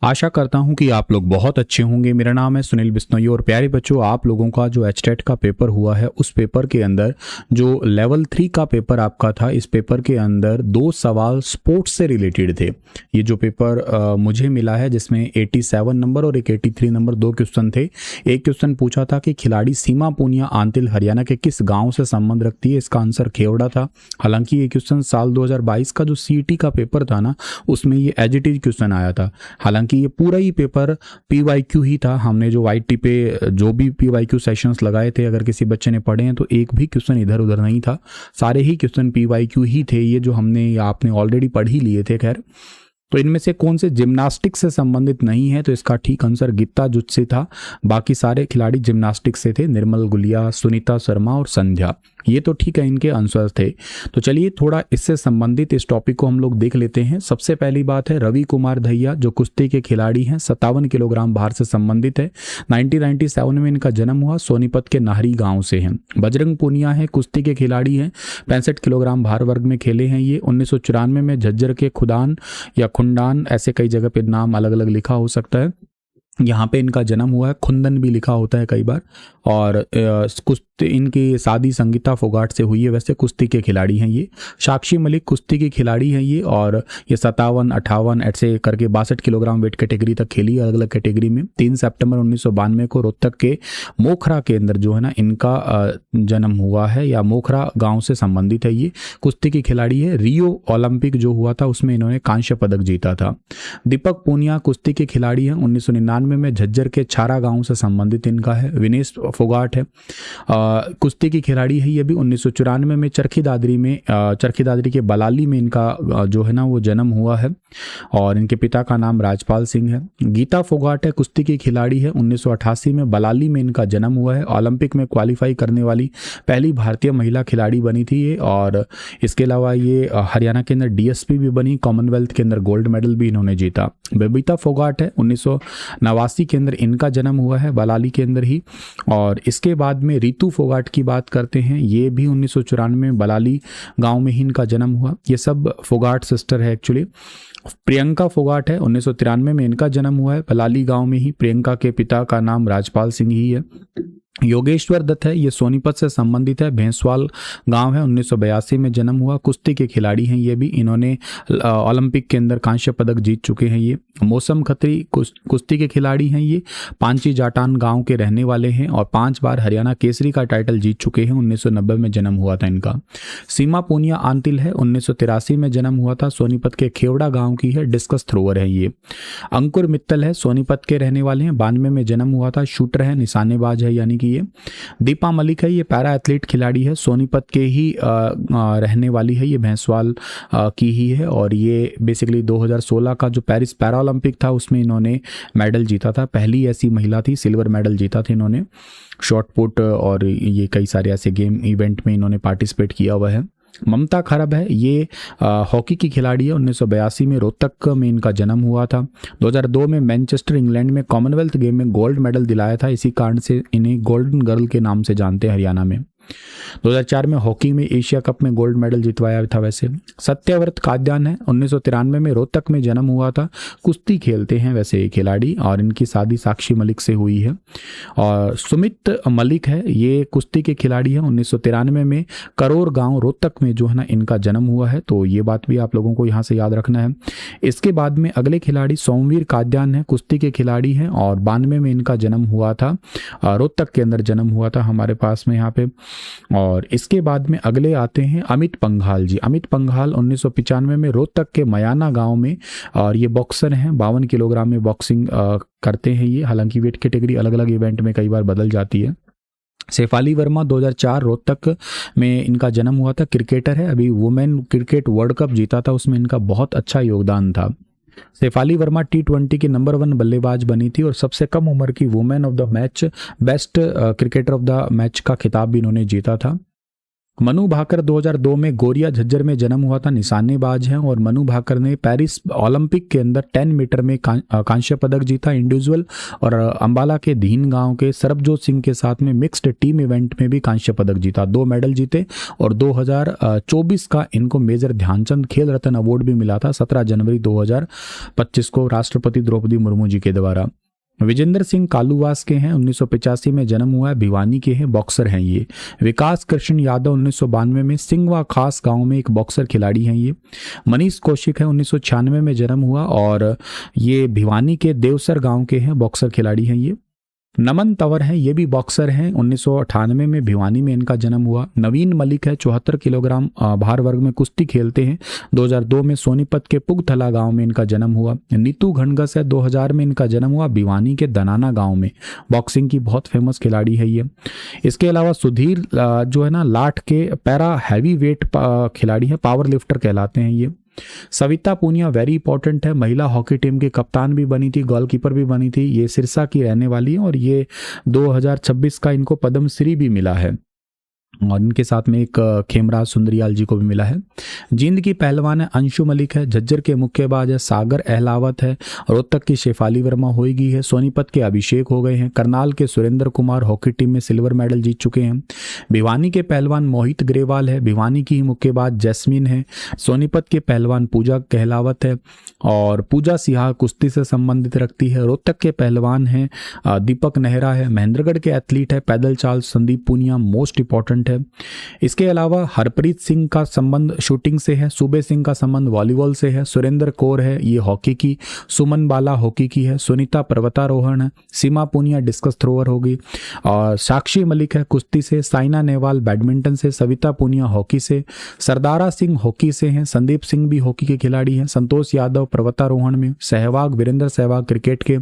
आशा करता हूं कि आप लोग बहुत अच्छे होंगे। मेरा नाम है सुनील बिश्नोई और प्यारे बच्चों, आप लोगों का जो एचटेट का पेपर हुआ है उस पेपर के अंदर जो लेवल 3 का पेपर आपका था, इस पेपर के अंदर 2 सवाल स्पोर्ट्स से रिलेटेड थे। ये जो पेपर मुझे मिला है जिसमें 87 नंबर और एक 83 नंबर 2 क्वेश्चन थे। एक क्वेश्चन पूछा था कि खिलाड़ी सीमा पूनिया आंतिल हरियाणा के किस गाँव से संबंध रखती है, इसका आंसर खेवड़ा था। हालांकि ये क्वेश्चन साल 2022 का जो सीईटी का पेपर था ना, उसमें ये एज इट इज क्वेश्चन आया था। हालांकि ये पूरा ही पेपर पीवाईक्यू ही था। हमने जो वाईटी पे जो भी पीवाईक्यू सेशंस लगाए थे, अगर किसी बच्चे ने पढ़े हैं तो एक भी क्वेश्चन इधर उधर नहीं था, सारे ही क्वेश्चन पीवाईक्यू ही थे। ये जो हमने या आपने ऑलरेडी पढ़ ही लिए थे। खैर, तो इनमें से कौन से जिम्नास्टिक्स से संबंधित नहीं है, तो इसका ठीक आंसर गीता जुत्से था। बाकी सारे खिलाड़ी जिम्नास्टिक्स से थे, निर्मल गुलिया, सुनीता शर्मा और संध्या। ये तो ठीक है, इनके आंसर थे। तो चलिए थोड़ा इससे संबंधित इस टॉपिक को हम लोग देख लेते हैं। सबसे पहली बात है रवि कुमार दहिया, जो कुश्ती के खिलाड़ी हैं, 57 किलोग्राम भार से संबंधित है। 1997 में इनका जन्म हुआ, सोनीपत के नाहरी गांव से हैं। बजरंग पूनिया है, कुश्ती के खिलाड़ी हैं, 65 किलोग्राम भार वर्ग में खेले हैं ये। 1994 में झज्जर के खुदान या खुंडान, ऐसे कई जगह पे नाम अलग अलग लिखा हो सकता है, यहाँ पे इनका जन्म हुआ है। खुंदन भी लिखा होता है कई बार। और कुश्ती इनकी शादी संगीता फोगाट से हुई है। वैसे कुश्ती के खिलाड़ी हैं ये। साक्षी मलिक कुश्ती की खिलाड़ी हैं ये, और ये 57, 58 ऐसे करके 62 किलोग्राम वेट कैटेगरी तक खेली, अलग अलग कैटेगरी में। 3 सितंबर 1992 को रोहतक के मोखरा के अंदर जो है ना इनका जन्म हुआ है, या मोखरा गाँव से संबंधित है ये। कुश्ती की खिलाड़ी है। रियो ओलंपिक जो हुआ था उसमें इन्होंने कांस्य पदक जीता था। दीपक पूनिया कुश्ती के खिलाड़ी हैं, 1999 में झज्जर के छारा गांव से संबंधित इनका है। विनेश फोगाट है, कुश्ती की खिलाड़ी है ये भी। 1994 में चरखी दादरी के बलाली में इनका जो है ना वो जन्म हुआ है, और इनके पिता का नाम राजपाल सिंह है। गीता फोगाट है, कुश्ती की खिलाड़ी है। 1988 में बलाली में इनका जन्म हुआ है। ओलंपिक में क्वालिफाई करने वाली पहली भारतीय महिला खिलाड़ी बनी थी ये, और इसके अलावा ये हरियाणा के अंदर डीएसपी भी बनी। कॉमनवेल्थ के अंदर गोल्ड मेडल भी इन्होंने जीता। बबीता फोगाट है, 1989 के अंदर इनका जन्म हुआ है, बलाली के अंदर ही। और इसके बाद में रितु फोगाट की बात करते हैं, ये भी 1994 में बलाली गांव में ही इनका जन्म हुआ। ये सब फोगाट सिस्टर है एक्चुअली। प्रियंका फोगाट है, 1993 में इनका जन्म हुआ है, बलाली गांव में ही। प्रियंका के पिता का नाम राजपाल सिंह ही है। योगेश्वर दत्त है, ये सोनीपत से संबंधित है, भैंसवाल गांव है, 1982 में जन्म हुआ। कुश्ती के खिलाड़ी हैं ये भी, इन्होंने ओलंपिक के अंदर कांस्य पदक जीत चुके हैं ये। मौसम खत्री कुश्ती के खिलाड़ी हैं ये, पांची जाटान गांव के रहने वाले हैं, और 5 बार हरियाणा केसरी का टाइटल जीत चुके हैं। 1990 में जन्म हुआ था इनका। सीमा पूनिया आंतिल है, 1983 में जन्म हुआ था, सोनीपत के खेवड़ा गाँव की है, डिस्कस थ्रोअर है ये। अंकुर मित्तल है, सोनीपत के रहने वाले हैं, 92 में जन्म हुआ था, शूटर है, निशानेबाज है यानी कि ये। दीपा मलिक है, ये पैरा एथलीट खिलाड़ी है, सोनीपत के ही रहने वाली है, ये भैंसवाल की ही है। और ये बेसिकली 2016 का जो पेरिस पैरा ओलंपिक था उसमें इन्होंने मेडल जीता था, पहली ऐसी महिला थी, सिल्वर मेडल जीता था इन्होंने। शॉट पुट और ये कई सारे ऐसे गेम इवेंट में इन्होंने पार्टिसिपेट किया हुआ है। ममता खरब है, ये हॉकी की खिलाड़ी है, 1982 में रोहतक में इनका जन्म हुआ था। 2002 में मैनचेस्टर इंग्लैंड में कॉमनवेल्थ गेम में गोल्ड मेडल दिलाया था, इसी कारण से इन्हें गोल्डन गर्ल के नाम से जानते हैं हरियाणा में। 2004 में हॉकी में एशिया कप में गोल्ड मेडल जितवाया था। वैसे सत्यव्रत काद्यान है, 1993 में रोहतक में जन्म हुआ था, कुश्ती खेलते हैं वैसे ये खिलाड़ी, और इनकी शादी साक्षी मलिक से हुई है। और सुमित मलिक है, ये कुश्ती के खिलाड़ी हैं, 1993 में करोर गांव रोहतक में जो है ना इनका जन्म हुआ है। तो ये बात भी आप लोगों को यहाँ से याद रखना है। इसके बाद में अगले खिलाड़ी सोमवीर काद्यान है, कुश्ती के खिलाड़ी हैं, और 92 में इनका जन्म हुआ था, रोहतक के अंदर जन्म हुआ था हमारे पास में यहाँ पे। और इसके बाद में अगले आते हैं अमित पंघाल जी। अमित पंघाल 1995 में रोहतक के मयाना गांव में, और ये बॉक्सर हैं, 52 किलोग्राम में बॉक्सिंग करते हैं ये। हालांकि वेट कैटेगरी अलग अलग इवेंट में कई बार बदल जाती है। शेफाली वर्मा 2004 रोहतक में इनका जन्म हुआ था, क्रिकेटर है, अभी वुमेन क्रिकेट वर्ल्ड कप जीता था, उसमें इनका बहुत अच्छा योगदान था। शेफाली वर्मा T20 की नंबर 1 बल्लेबाज बनी थी, और सबसे कम उम्र की women of the match, best cricketer of the match का खिताब भी इन्होंने जीता था। मनु भाकर 2002 में गोरिया झज्जर में जन्म हुआ था, निशानेबाज हैं और मनु भाकर ने पेरिस ओलंपिक के अंदर 10 मीटर में कांस्य पदक जीता इंडिविजुअल, और अंबाला के दीन गांव के सरबजोत सिंह के साथ में मिक्स्ड टीम इवेंट में भी कांस्य पदक जीता, 2 मेडल जीते। और 2024 का इनको मेजर ध्यानचंद खेल रत्न अवार्ड भी मिला था 17 जनवरी 2025 को राष्ट्रपति द्रौपदी मुर्मू जी के द्वारा। विजेंद्र सिंह कालूवास के हैं, 1985 में जन्म हुआ है, भिवानी के हैं, बॉक्सर हैं ये। विकास कृष्ण यादव 1992 में सिंगवा खास गांव में एक बॉक्सर खिलाड़ी हैं ये। मनीष कौशिक है, 1996 में जन्म हुआ और ये भिवानी के देवसर गांव के हैं, बॉक्सर खिलाड़ी हैं ये। नमन तंवर हैं, ये भी बॉक्सर हैं, 1998 में भिवानी में इनका जन्म हुआ। नवीन मलिक है, 74 किलोग्राम भार वर्ग में कुश्ती खेलते हैं, 2002 में सोनीपत के पुगथला गांव में इनका जन्म हुआ। नीतू घनघस है, 2000 में इनका जन्म हुआ, भिवानी के दनाना गांव में, बॉक्सिंग की बहुत फेमस खिलाड़ी है ये। इसके अलावा सुधीर जो है ना लाठ के पैरा हैवी वेट खिलाड़ी है, पावर लिफ्टर कहलाते हैं ये। सविता पूनिया वेरी इंपॉर्टेंट है, महिला हॉकी टीम की कप्तान भी बनी थी, गोलकीपर भी बनी थी, ये सिरसा की रहने वाली है और ये 2026 का इनको पद्मश्री भी मिला है और इनके साथ में एक खेमराज सुंदरियाल जी को भी मिला है। जींद की पहलवान है अंशु मलिक है, झज्जर के मुक्केबाज है सागर अहलावत है, रोहतक की शेफाली वर्मा होएगी है, सोनीपत के अभिषेक हो गए हैं, करनाल के सुरेंद्र कुमार हॉकी टीम में सिल्वर मेडल जीत चुके हैं। भिवानी के पहलवान मोहित ग्रेवाल है, भिवानी की ही मुक्केबाज जैस्मीन है, सोनीपत के पहलवान पूजा कहलावत है और पूजा सिहा कुश्ती से संबंधित रखती है। रोहतक के पहलवान हैं दीपक नेहरा है, महेंद्रगढ़ के एथलीट है पैदल चाल संदीप पूनिया मोस्ट इंपॉर्टेंट है। इसके अलावा हरप्रीत सिंह का संबंध शूटिंग से है, सूबे सिंह का संबंध वॉलीबॉल से है, सुरेंद्र कौर है ये हॉकी की, सुमन बाला हॉकी की है, सुनीता पर्वतारोहण है, सीमा पूनिया डिस्कस थ्रोअर होगी और साक्षी मलिक है कुश्ती से, साइना नेहवाल बैडमिंटन से, सविता पूनिया हॉकी से, सरदारा सिंह हॉकी से हैं, संदीप सिंह भी हॉकी के खिलाड़ी हैं, संतोष यादव पर्वतारोहण में, सहवाग वीरेंद्र सहवाग क्रिकेट के,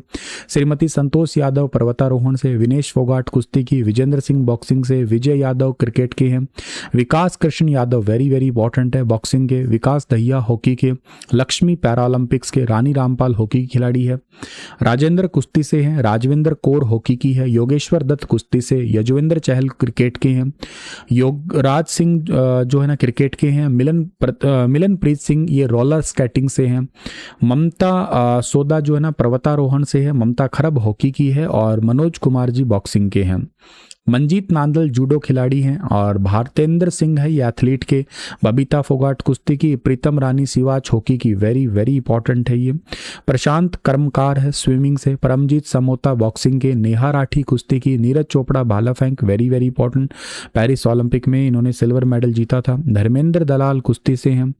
श्रीमती संतोष यादव पर्वतारोहण से, विनेश फोगाट कुश्ती की, विजेंद्र सिंह बॉक्सिंग से, विजय यादव क्रिकेट के हैं, Vikas Krishna Yadav very very important है बॉक्सिंग के, विकास दहिया हॉकी के, लक्ष्मी पैरालंपिक्स के, रानी रामपाल हॉकी की खिलाड़ी है, राजेंद्र कुश्ती से हैं, राजविंदर कौर हॉकी की है, योगेश्वर दत्त कुश्ती से, यजुवेंद्र चहल क्रिकेट के हैं, योगराज सिंह जो है ना क्रिकेट के हैं, मिलनप्रीत सिंह ये रोलर स्केटिंग से हैं, ममता सोदा जो है ना पर्वतारोहण से है, ममता खरब हॉकी की है और मनोज कुमार जी बॉक्सिंग के हैं। मंजीत नांदल जूडो खिलाड़ी हैं और भारतेंद्र सिंह है ये एथलीट के, बबीता फोगाट कुश्ती की, प्रीतम रानी सिवाच हॉकी की वेरी वेरी इंपॉर्टेंट है ये, प्रशांत कर्मकार है स्विमिंग से, परमजीत समोता बॉक्सिंग के, नेहा राठी कुश्ती की, नीरज चोपड़ा भाला फेंक very very important, Paris Olympic में इन्होंने सिल्वर मेडल जीता था, धर्मेंद्र दलाल कुश्ती से हैं,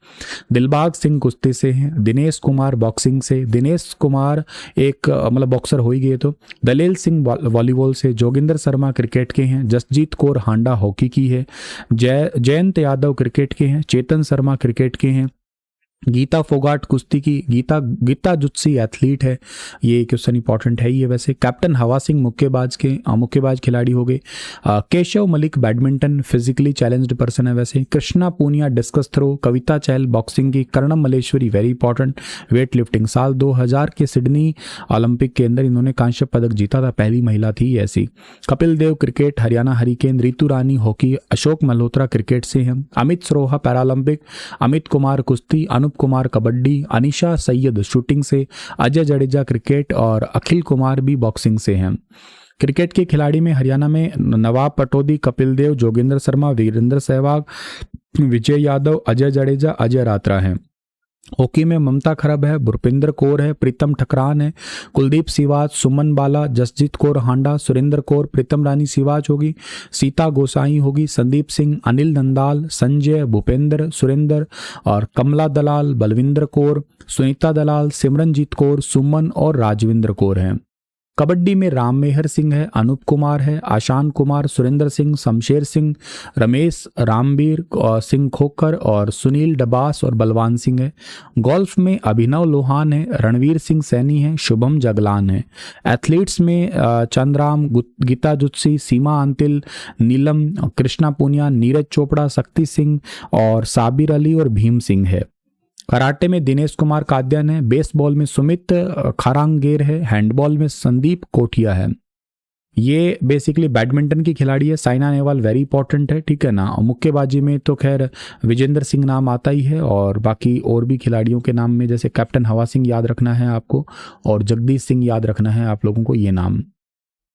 दिलबाग सिंह कुश्ती से हैं, दिनेश कुमार बॉक्सिंग से, दिनेश कुमार एक मतलब बॉक्सर हो ही गए तो, दलेल सिंह वॉलीबॉल से, जोगिंदर शर्मा क्रिकेट के हैं, जसजीत कौर हांडा हॉकी की है, जयंत यादव क्रिकेट के हैं, चेतन शर्मा क्रिकेट के हैं, गीता फोगाट कुश्ती की, गीता जुत्सी एथलीट है, ये क्वेश्चन इंपॉर्टेंट है ये वैसे, कैप्टन हवा सिंह मुक्केबाज खिलाड़ी हो गए, Keshav Malik badminton physically challenged person है वैसे, कृष्णा पूनिया डिस्कस थ्रो, कविता चहल बॉक्सिंग की, Karnam Malleswari very important weight lifting, साल 2000 के सिडनी ओलंपिक के अंदर इन्होंने कांस्य पदक जीता था, पहली महिला थी ऐसी, कपिल देव क्रिकेट हरियाणा हरिकेन, रितु रानी हॉकी, अशोक मल्होत्रा क्रिकेट से हैं, अमित सरोहा पैरालंपिक, अमित कुमार कुश्ती, अनुप कुमार कबड्डी, अनिशा सैयद शूटिंग से, अजय जडेजा क्रिकेट और अखिल कुमार भी बॉक्सिंग से हैं। क्रिकेट के खिलाड़ी में हरियाणा में नवाब पटौदी, कपिल देव, जोगिंदर शर्मा, वीरेंद्र सहवाग, विजय यादव, अजय जडेजा, अजय रात्रा हैं। हॉकी में ममता खरब है, भूपिंदर कौर है, प्रीतम ठकरान है, कुलदीप सिवाच, सुमन बाला, जसजीत कौर हांडा, सुरेंद्र कौर, प्रीतम रानी सिवाच होगी, सीता गोसाई होगी, संदीप सिंह, अनिल नंदाल, संजय, भूपेंद्र, सुरेंद्र और कमला दलाल, बलविंदर कौर, सुनीता दलाल, सिमरनजीत कौर, सुमन और राजविंदर कौर हैं। कबड्डी में राम मेहर सिंह है, अनूप कुमार है, आशान कुमार, सुरेंद्र सिंह, शमशेर सिंह, रमेश रामवीर सिंह खोकर और सुनील डबास और बलवान सिंह है। गोल्फ में अभिनव लोहान है, रणवीर सिंह सैनी है, शुभम जगलान है। एथलीट्स में चंद्राम, गीता जुत्सी, सीमा अंतिल, नीलम, कृष्णा पूनिया, नीरज चोपड़ा, शक्ति सिंह और साबिर अली और भीम सिंह है। कराटे में दिनेश कुमार काद्यान है, बेसबॉल में सुमित खारांगेर है, हैंडबॉल में संदीप कोठिया है। ये बेसिकली बैडमिंटन की खिलाड़ी है। साइना नेहवाल वेरी इंपॉर्टेंट है, ठीक है ना। और मुक्केबाजी में तो खैर विजेंद्र सिंह नाम आता ही है, और बाकी और भी खिलाड़ियों के नाम में जैसे कैप्टन हवा सिंह याद रखना है आपको, और जगदीश सिंह याद रखना है आप लोगों को ये नाम।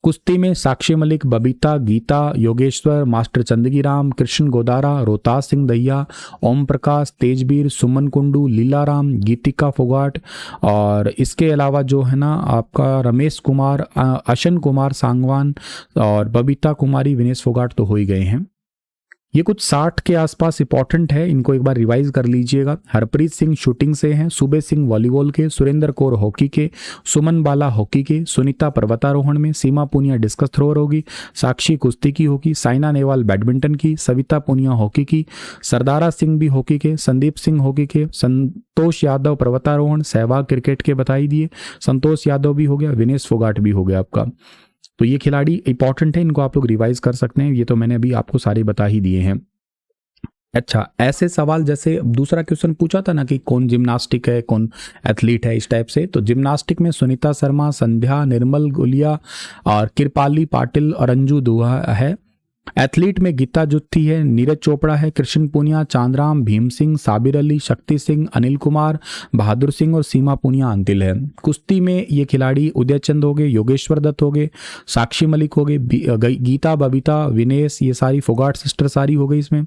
कुश्ती में साक्षी मलिक, बबीता, गीता, योगेश्वर, मास्टर चंदगीराम, कृष्ण गोदारा, रोहतास सिंह दहिया, ओम प्रकाश, तेजवीर, सुमन कुंडू, लीलाराम, गीतिका फोगाट, और इसके अलावा जो है ना आपका रमेश कुमार, अशन कुमार सांगवान और बबीता कुमारी, विनेश फोगाट तो हो ही गए हैं। ये कुछ 60 के आसपास इंपॉर्टेंट है, इनको एक बार रिवाइज कर लीजिएगा। हरप्रीत सिंह शूटिंग से हैं, सूबे सिंह वॉलीबॉल के, सुरेंद्र कौर हॉकी के, सुमन बाला हॉकी के, सुनीता पर्वतारोहण में, सीमा पूनिया डिस्कस थ्रोअर होगी, साक्षी कुश्ती की होगी, साइना नेहवाल बैडमिंटन की, सविता पूनिया हॉकी की, सरदारा सिंह भी हॉकी के, संदीप सिंह हॉकी के, संतोष यादव पर्वतारोहण, सहवाग क्रिकेट के बताई दिए, संतोष यादव भी हो गया, विनेश फोगाट भी हो गया आपका। तो ये खिलाड़ी इंपॉर्टेंट है, इनको आप लोग रिवाइज कर सकते हैं। ये तो मैंने अभी आपको सारे बता ही दिए हैं। अच्छा, ऐसे सवाल जैसे दूसरा क्वेश्चन पूछा था ना कि कौन जिम्नास्टिक है, कौन एथलीट है, इस टाइप से, तो जिम्नास्टिक में सुनीता शर्मा, संध्या, निर्मल गुलिया और कृपाली पाटिल और अंजू दुआ है। एथलीट में गीता जुत्थी है, नीरज चोपड़ा है, कृष्ण पूनिया, चांदराम, भीम सिंह, साबिर अली, शक्ति सिंह, अनिल कुमार, बहादुर सिंह और सीमा पूनिया अंतिल है। कुश्ती में ये खिलाड़ी उदय चंद हो गए, योगेश्वर दत्त हो गए, साक्षी मलिक हो गए, गीता, बबीता, विनेश, ये सारी फोगाट सिस्टर सारी हो गई इसमें।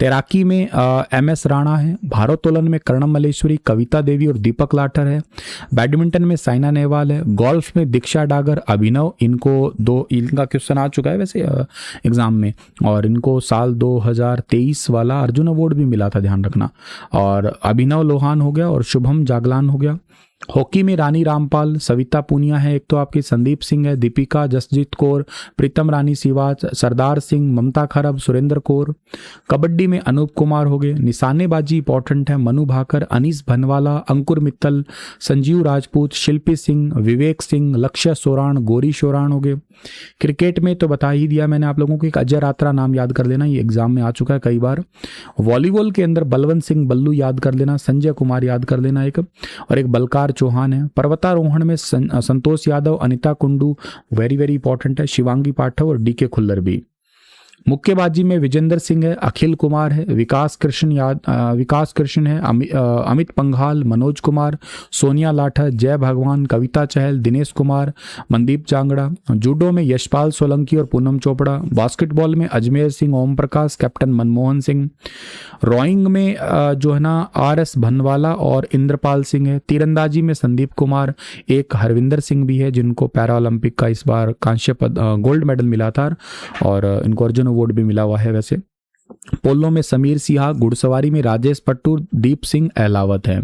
तैराकी में MS राणा है, भारोत्तोलन में कर्णम मल्लेश्वरी, कविता देवी और दीपक लाठर है। बैडमिंटन में साइना नेहवाल है। गोल्फ में दीक्षा डागर, अभिनव, इनका क्वेश्चन आ चुका है वैसे एग्जाम में, और इनको साल 2023 वाला अर्जुन अवार्ड भी मिला था, ध्यान रखना। और अभिनव लोहान हो गया और शुभम जागलान हो गया। हॉकी में रानी रामपाल, सविता पूनिया है एक, तो आपकी संदीप सिंह है, दीपिका, जसजीत कौर, प्रीतम रानी सिवाच, सरदार सिंह, ममता खरब, सुरेंद्र कौर। कबड्डी में अनूप कुमार हो गए। निशानेबाजी इंपॉर्टेंट है, मनु भाकर, अनीस भनवाला, अंकुर मित्तल, संजीव राजपूत, शिल्पी सिंह, विवेक सिंह, लक्ष्य सोराण, गौरी शोराण हो गए। क्रिकेट में तो बता ही दिया मैंने आप लोगों को, एक अजय रात्रा नाम याद कर लेना, ये एग्जाम में आ चुका है कई बार। वॉलीबॉल के अंदर बलवंत सिंह बल्लू याद कर लेना, संजय कुमार याद कर लेना एक, और एक बलकार चौहान है। पर्वतारोहण में Santosh Yadav, Anita Kundu very very important है, शिवांगी पाठक और DK खुल्लर भी। मुक्केबाजी में विजेंद्र सिंह है, अखिल कुमार है, विकास कृष्ण है, अमित पंघाल, मनोज कुमार, सोनिया लाठर, जय भगवान, कविता चहल, दिनेश कुमार, मनदीप जांगड़ा। जूडो में यशपाल सोलंकी और पूनम चोपड़ा। बास्केटबॉल में अजमेर सिंह, ओम प्रकाश, कैप्टन मनमोहन सिंह। रोइंग में जो है ना RS भनवाला और इंद्रपाल सिंह है। तीरंदाजी में संदीप कुमार, एक हरविंदर सिंह भी है जिनको पैरा ओलंपिक का इस बार गोल्ड मेडल मिला था, और इनको अर्जुन अवार्ड भी मिला हुआ है वैसे। पोलो में समीर सिहा, घुड़सवारी में राजेश पट्टू, दीप सिंह अहलावत है।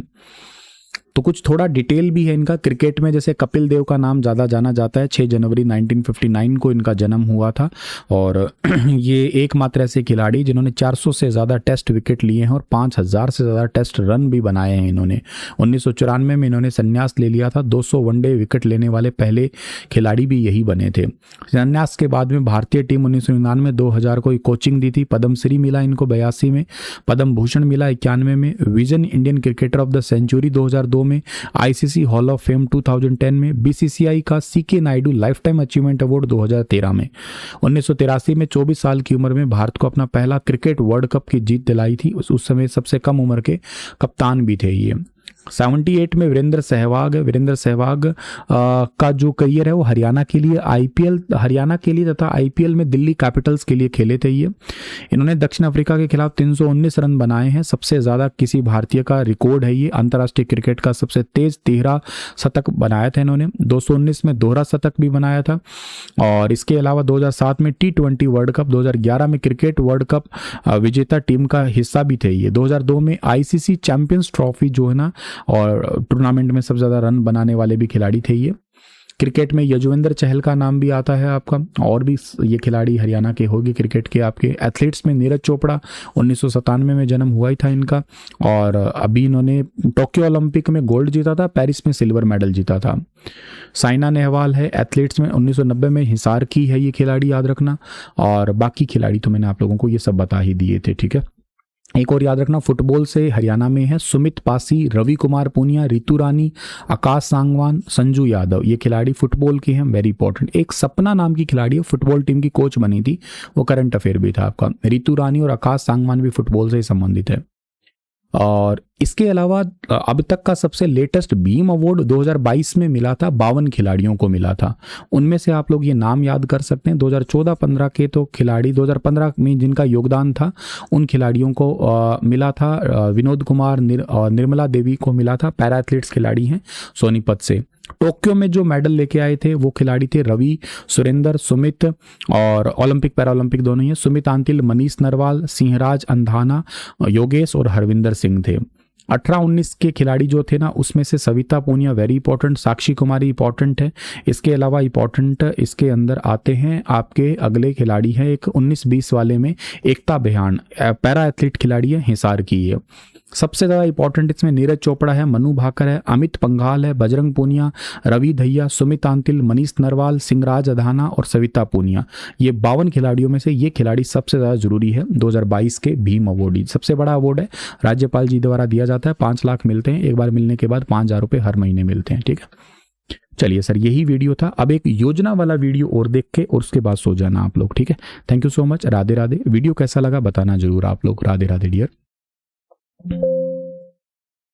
तो कुछ थोड़ा डिटेल भी है इनका। क्रिकेट में जैसे कपिल देव का नाम ज़्यादा जाना जाता है, 6 जनवरी 1959 को इनका जन्म हुआ था, और ये एकमात्र ऐसे खिलाड़ी जिन्होंने 400 से ज़्यादा टेस्ट विकेट लिए हैं और 5000 से ज़्यादा टेस्ट रन भी बनाए हैं इन्होंने। 1994 में इन्होंने संन्यास ले लिया था। 200 वनडे विकेट लेने वाले पहले खिलाड़ी भी यही बने थे। संन्यास के बाद में भारतीय टीम 1999, 2000 को कोचिंग दी थी। पद्मश्री मिला इनको 82 में, पद्म भूषण मिला 91 में, Wisden Indian cricketer of the century 2002 में, ICC हॉल ऑफ फेम 2010 में, BCCI का CK Naidu life time achievement award 2013 में। 1983 में 24 साल की उम्र में भारत को अपना पहला क्रिकेट वर्ल्ड कप की जीत दिलाई थी। उस समय सबसे कम उम्र के कप्तान भी थे ये। 78 में वीरेंद्र सहवाग का जो करियर है वो हरियाणा के लिए तथा IPL में दिल्ली कैपिटल्स के लिए खेले थे ये। इन्होंने दक्षिण अफ्रीका के खिलाफ 319 रन बनाए हैं, सबसे ज़्यादा किसी भारतीय का रिकॉर्ड है ये। अंतर्राष्ट्रीय क्रिकेट का सबसे तेज 13 शतक बनाया था इन्होंने। 219 में दोहरा शतक भी बनाया था, और इसके अलावा 2007 में T20 वर्ल्ड कप, 2011 में क्रिकेट वर्ल्ड कप विजेता टीम का हिस्सा भी थे ये। 2002 में ICC चैंपियंस ट्रॉफी जो है ना, और टूर्नामेंट में सबसे ज़्यादा रन बनाने वाले भी खिलाड़ी थे ये। क्रिकेट में यजुवेंद्र चहल का नाम भी आता है आपका, और भी ये खिलाड़ी हरियाणा के होंगे क्रिकेट के आपके। एथलीट्स में नीरज चोपड़ा 1997 में जन्म हुआ ही था इनका, और अभी इन्होंने टोक्यो ओलंपिक में गोल्ड जीता था, पेरिस में सिल्वर मेडल जीता था। साइना नेहवाल है एथलीट्स में, 1990 में हिसार की है ये खिलाड़ी, याद रखना। और बाकी खिलाड़ी तो मैंने आप लोगों को ये सब बता ही दिए थे, ठीक है। एक और याद रखना, फुटबॉल से हरियाणा में है सुमित पासी, रवि कुमार पूनिया, रितु रानी, आकाश सांगवान, संजू यादव, ये खिलाड़ी फुटबॉल के हैं, वेरी इंपॉर्टेंट। एक सपना नाम की खिलाड़ी है, फुटबॉल टीम की कोच बनी थी, वो करंट अफेयर भी था आपका। रितु रानी और आकाश सांगवान भी फुटबॉल से ही संबंधित है। और इसके अलावा अब तक का सबसे लेटेस्ट बीम अवार्ड 2022 में मिला था, 52 खिलाड़ियों को मिला था। उनमें से आप लोग ये नाम याद कर सकते हैं। 2014-15 के तो खिलाड़ी, 2015 में जिनका योगदान था उन खिलाड़ियों को मिला था। विनोद कुमार और निर्मला देवी को मिला था, पैरा एथलीट्स खिलाड़ी हैं सोनीपत से। टोक्यो में जो मेडल लेके आए थे वो खिलाड़ी थे रवि, सुरेंद्र, सुमित, और ओलंपिक पैरा ओलंपिक दोनों ही हैं, सुमित आंतिल, मनीष नरवाल, सिंहराज अंधाना, योगेश और हरविंदर सिंह थे। 18-19 के खिलाड़ी जो थे ना, उसमें से सविता पूनिया वेरी इंपॉर्टेंट, साक्षी कुमारी इंपॉर्टेंट है। इसके अलावा इंपॉर्टेंट इसके अंदर आते हैं आपके अगले खिलाड़ी हैं, एक 19-20 वाले में एकता बेहान, पैरा एथलीट खिलाड़ी है, हिसार की है। सबसे ज़्यादा इंपॉर्टेंट इसमें नीरज चोपड़ा है, मनु भाकर है, अमित पंघाल है, बजरंग पूनिया, रवि दहिया, सुमित आंतिल, मनीष नरवाल, सिंहराज अधाना और सविता पूनिया। ये 52 खिलाड़ियों में से ये खिलाड़ी सबसे ज़्यादा जरूरी है 2022 के भीम अवार्ड। सबसे बड़ा अवार्ड है, राज्यपाल जी द्वारा दिया जाता है, 5 लाख मिलते हैं, एक बार मिलने के बाद 5,000 रुपये हर महीने मिलते हैं। ठीक है, चलिए सर, यही वीडियो था। अब एक योजना वाला वीडियो और देख के और उसके बाद सो जाना आप लोग। ठीक है, thank you so much, Radhe Radhe. Video कैसा लगा बताना जरूर आप लोग। राधे राधे डियर।